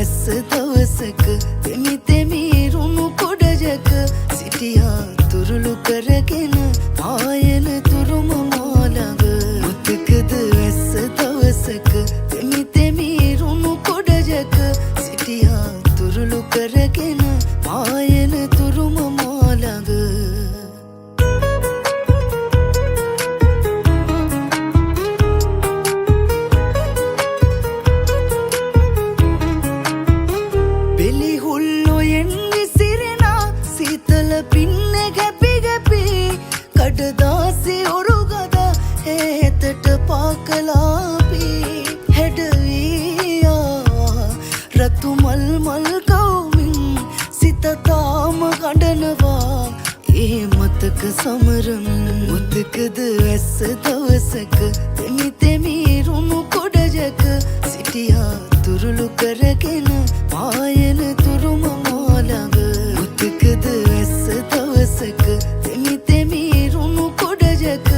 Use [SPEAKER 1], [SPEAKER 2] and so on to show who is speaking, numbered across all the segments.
[SPEAKER 1] ඇස්ස දවසක තෙමි තෙමි රුණු කොඩජක සිටියා තුරුළු කරගෙන පායන තුරුම මාළඟ මතකද ඇස්ස දවසක තෙමි තෙමි රුණු කොඩජක සිටියා තුරුළු කරගෙන පායන තුරුම මාළඟ පින්න ගැපි ගැපි කඩදාසි ඔරුගද හේතට පාකලාපි හැඩවීයා රතු මල් මල් කවුමින් සිත තාම ගඩනවා ඒ මතක සමරමින් මතකද ඇස්ස දවසක තෙමි තෙමි රුණු කොඩජක සිටියා තුරුළු කරගෙන පායන තුරුම මාළඟ මතකද ඇස්ස දවසක තෙමි තෙමි රුණු කොඩජක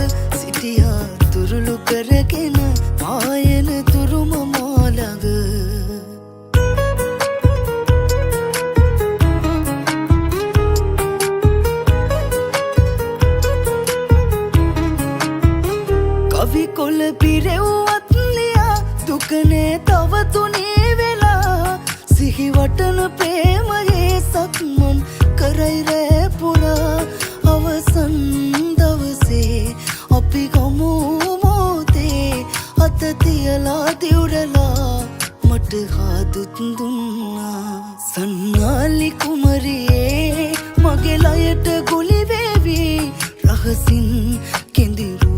[SPEAKER 1] සිටියා තුරුළු කරගෙන පායන තුරුම මාළඟ කවි කොළ පිරෙව්වත් ලියා දුකනේ තව තුනේ වෙලා සිහි වටන ප්‍රේමයේ සක්මන් කරයි රෑ පුරා අවසන් දවසේ අපි ගමු මොහොතේ අත තියලා දිවුරලා මට හාදුත් දුන්නා සන්නාලි කුමරියේ මගේ ලයට ගුලි වේවි රහසින් කෙඳිරු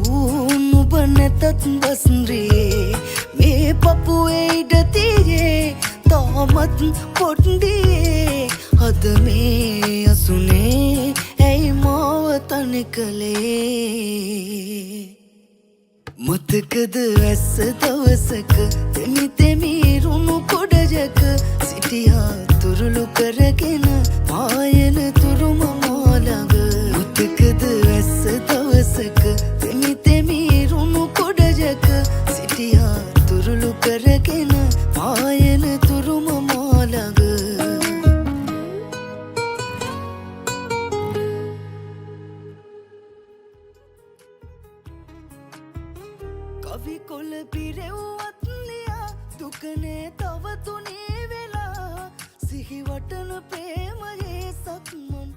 [SPEAKER 1] නුඹ නැතත් බස්රියේ මේ පපුවේ ඉඩ තියේ තාමත් පොඩ්ඩියේ අද මේ අසුනේ ඇයි මාව තනි කළේ මතකද ඇස්ස දවසක තෙමි තෙමි රුණු කොඩජක සිටියා තුරුළු කරගෙන පායන තුරුම මාළඟ මතකද ඇස්ස දවසක තෙමි තෙමි රුණු කොඩජක සිටියා තුරුළු කරගෙන පායන තුරුම මාළඟ කවි කොළ පිරෙව්වත් ලියා දුකනේ තව තුනේ වෙලා සිහි වටන ප්‍රේමයේ සක්මන්